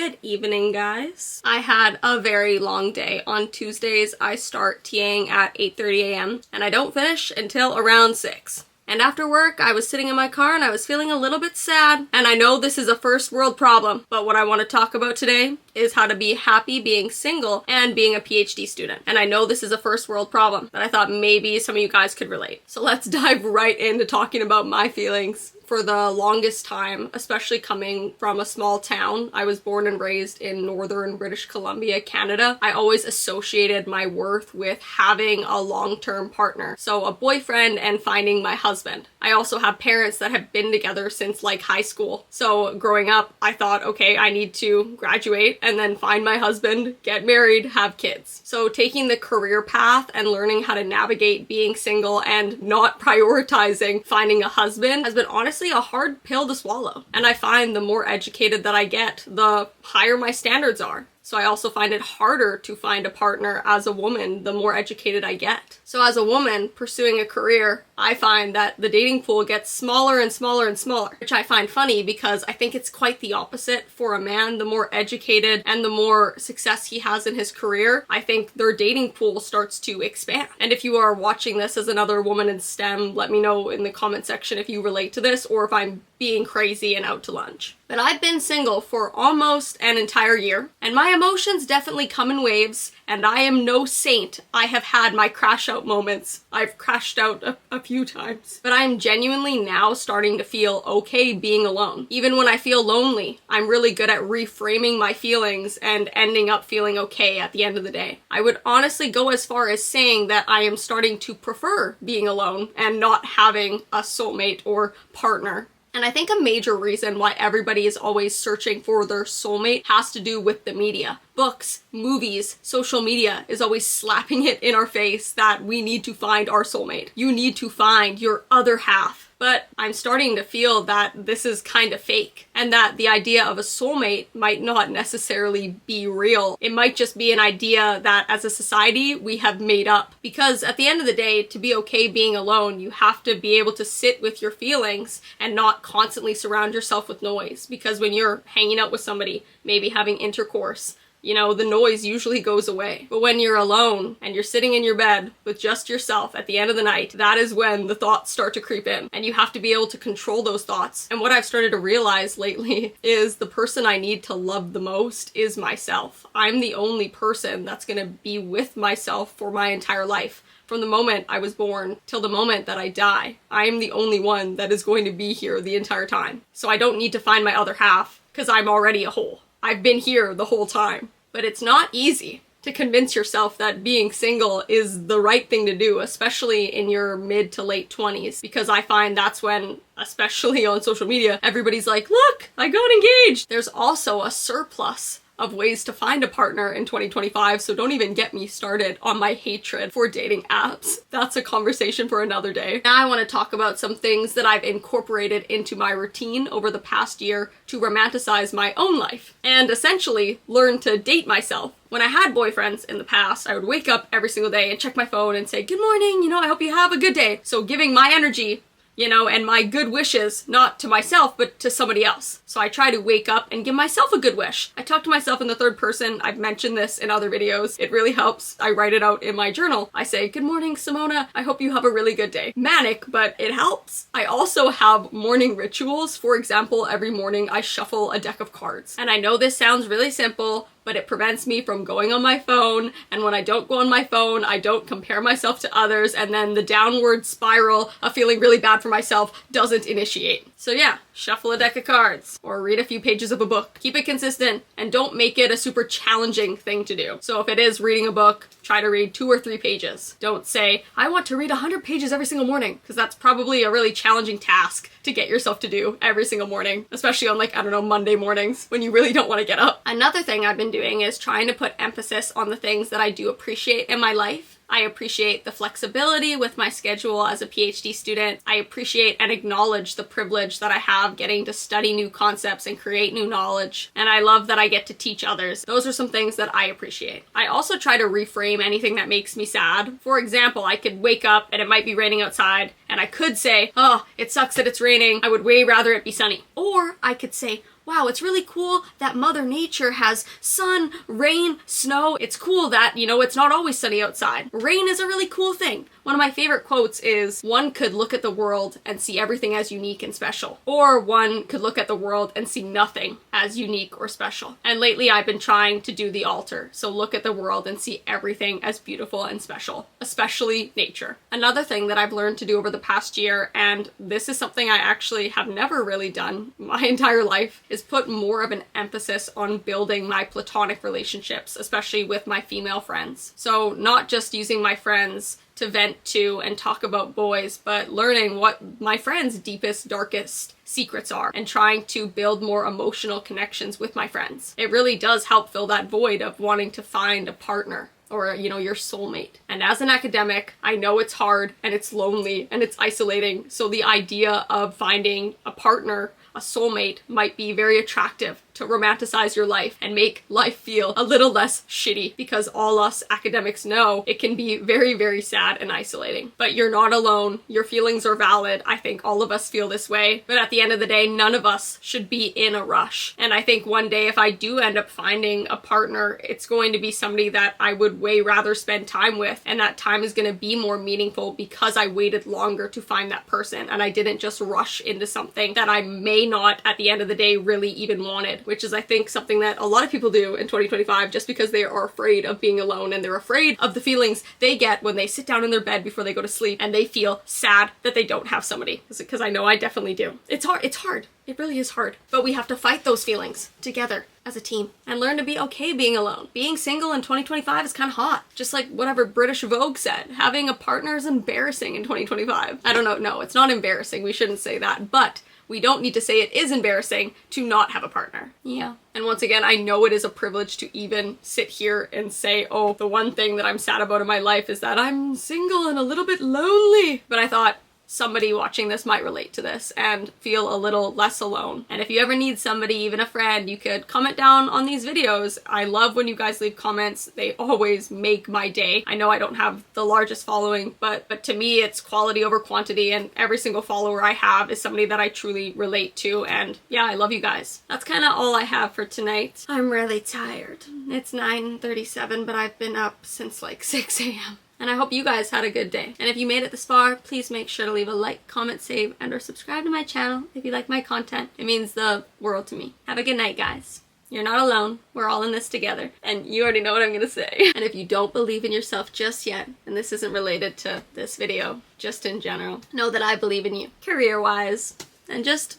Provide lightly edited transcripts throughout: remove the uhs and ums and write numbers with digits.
Good evening, guys. I had a very long day. On Tuesdays, I start TAing at 8:30 a.m. and I don't finish until around 6. And after work, I was sitting in my car and I was feeling a little bit sad. And I know this is a first world problem, but what I want to talk about today is how to be happy being single and being a PhD student. And I know this is a first world problem, but I thought maybe some of you guys could relate. So let's dive right into talking about my feelings. For the longest time, especially coming from a small town, I was born and raised in northern British Columbia, Canada. I always associated my worth with having a long-term partner. So a boyfriend and finding my husband. I also have parents that have been together since like high school. So growing up, I thought, okay, I need to graduate and then find my husband, get married, have kids. So taking the career path and learning how to navigate being single and not prioritizing finding a husband has been honestly a hard pill to swallow. And I find the more educated that I get, the higher my standards are. So I also find it harder to find a partner as a woman the more educated I get. So as a woman pursuing a career, I find that the dating pool gets smaller and smaller and smaller, which I find funny because I think it's quite the opposite for a man. The more educated and the more success he has in his career, I think their dating pool starts to expand. And if you are watching this as another woman in STEM, let me know in the comment section if you relate to this or if I'm being crazy and out to lunch. But I've been single for almost an entire year, and my emotions definitely come in waves, and I am no saint. I have had my crash out moments. I've crashed out a few times. But I am genuinely now starting to feel okay being alone. Even when I feel lonely, I'm really good at reframing my feelings and ending up feeling okay at the end of the day. I would honestly go as far as saying that I am starting to prefer being alone and not having a soulmate or partner. And I think a major reason why everybody is always searching for their soulmate has to do with the media. Books, movies, social media is always slapping it in our face that we need to find our soulmate. You need to find your other half. But I'm starting to feel that this is kind of fake and that the idea of a soulmate might not necessarily be real. It might just be an idea that as a society we have made up. Because at the end of the day, to be okay being alone, you have to be able to sit with your feelings and not constantly surround yourself with noise. Because when you're hanging out with somebody, maybe having intercourse, you know, the noise usually goes away. But when you're alone and you're sitting in your bed with just yourself at the end of the night, that is when the thoughts start to creep in. And you have to be able to control those thoughts. And what I've started to realize lately is the person I need to love the most is myself. I'm the only person that's gonna be with myself for my entire life. From the moment I was born till the moment that I die, I am the only one that is going to be here the entire time. So I don't need to find my other half because I'm already a whole. I've been here the whole time. But it's not easy to convince yourself that being single is the right thing to do, especially in your mid to late 20s, because I find that's when, especially on social media, everybody's like, look, I got engaged. There's also a surplus of ways to find a partner in 2025, so don't even get me started on my hatred for dating apps. That's a conversation for another day. Now I want to talk about some things that I've incorporated into my routine over the past year to romanticize my own life and essentially learn to date myself. When I had boyfriends in the past, I would wake up every single day and check my phone and say, good morning, I hope you have a good day. So giving my energy and my good wishes, not to myself, but to somebody else. So I try to wake up and give myself a good wish. I talk to myself in the third person. I've mentioned this in other videos. It really helps. I write it out in my journal. I say, good morning, Simona. I hope you have a really good day. Manic, but it helps. I also have morning rituals. For example, every morning I shuffle a deck of cards. And I know this sounds really simple, but it prevents me from going on my phone, and when I don't go on my phone, I don't compare myself to others, and then the downward spiral of feeling really bad for myself doesn't initiate. So yeah, shuffle a deck of cards, or read a few pages of a book. Keep it consistent, and don't make it a super challenging thing to do. So if it is reading a book, try to read 2 or 3 pages. Don't say, I want to read 100 pages every single morning, because that's probably a really challenging task to get yourself to do every single morning, especially on Monday mornings when you really don't want to get up. Another thing I've been doing is trying to put emphasis on the things that I do appreciate in my life. I appreciate the flexibility with my schedule as a PhD student. I appreciate and acknowledge the privilege that I have getting to study new concepts and create new knowledge. And I love that I get to teach others. Those are some things that I appreciate. I also try to reframe anything that makes me sad. For example, I could wake up and it might be raining outside and I could say, oh, it sucks that it's raining. I would way rather it be sunny. Or I could say, wow, wow, it's really cool that Mother Nature has sun, rain, snow. It's cool that, you know, it's not always sunny outside. Rain is a really cool thing. One of my favorite quotes is, one could look at the world and see everything as unique and special. Or one could look at the world and see nothing as unique or special. And lately I've been trying to do the alter. So look at the world and see everything as beautiful and special, especially nature. Another thing that I've learned to do over the past year, and this is something I actually have never really done my entire life, is put more of an emphasis on building my platonic relationships, especially with my female friends. So not just using my friends to vent to and talk about boys, but learning what my friends' deepest, darkest secrets are and trying to build more emotional connections with my friends. It really does help fill that void of wanting to find a partner or, you know, your soulmate. And as an academic, I know it's hard and it's lonely and it's isolating. So the idea of finding a partner, a soulmate, might be very attractive to romanticize your life and make life feel a little less shitty, because all us academics know it can be very, very sad and isolating. But you're not alone. Your feelings are valid. I think all of us feel this way. But at the end of the day, none of us should be in a rush. And I think one day if I do end up finding a partner, it's going to be somebody that I would way rather spend time with. And that time is going to be more meaningful because I waited longer to find that person. And I didn't just rush into something that I may not at the end of the day really even wanted, which is I think something that a lot of people do in 2025 just because they are afraid of being alone and they're afraid of the feelings they get when they sit down in their bed before they go to sleep and they feel sad that they don't have somebody. Because I know I definitely do. It's hard. It really is hard. But we have to fight those feelings together as a team and learn to be okay being alone. Being single in 2025 is kind of hot. Just like whatever British Vogue said, having a partner is embarrassing in 2025. I don't know. No, it's not embarrassing. We shouldn't say that. But we don't need to say it is embarrassing to not have a partner. Yeah. And once again, I know it is a privilege to even sit here and say, oh, the one thing that I'm sad about in my life is that I'm single and a little bit lonely. But I thought, somebody watching this might relate to this and feel a little less alone. And if you ever need somebody, even a friend, you could comment down on these videos. I love when you guys leave comments. They always make my day. I know I don't have the largest following, but to me it's quality over quantity, and every single follower I have is somebody that I truly relate to. And yeah, I love you guys. That's kind of all I have for tonight. I'm really tired. It's 9:37, but I've been up since like 6 a.m. And I hope you guys had a good day. And if you made it this far, please make sure to leave a like, comment, save, and or subscribe to my channel if you like my content. It means the world to me. Have a good night, guys. You're not alone. We're all in this together. And you already know what I'm gonna say. And if you don't believe in yourself just yet, and this isn't related to this video, just in general, know that I believe in you. Career-wise, and just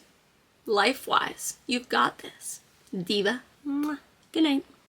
life-wise. You've got this. Diva. Mwah. Good night.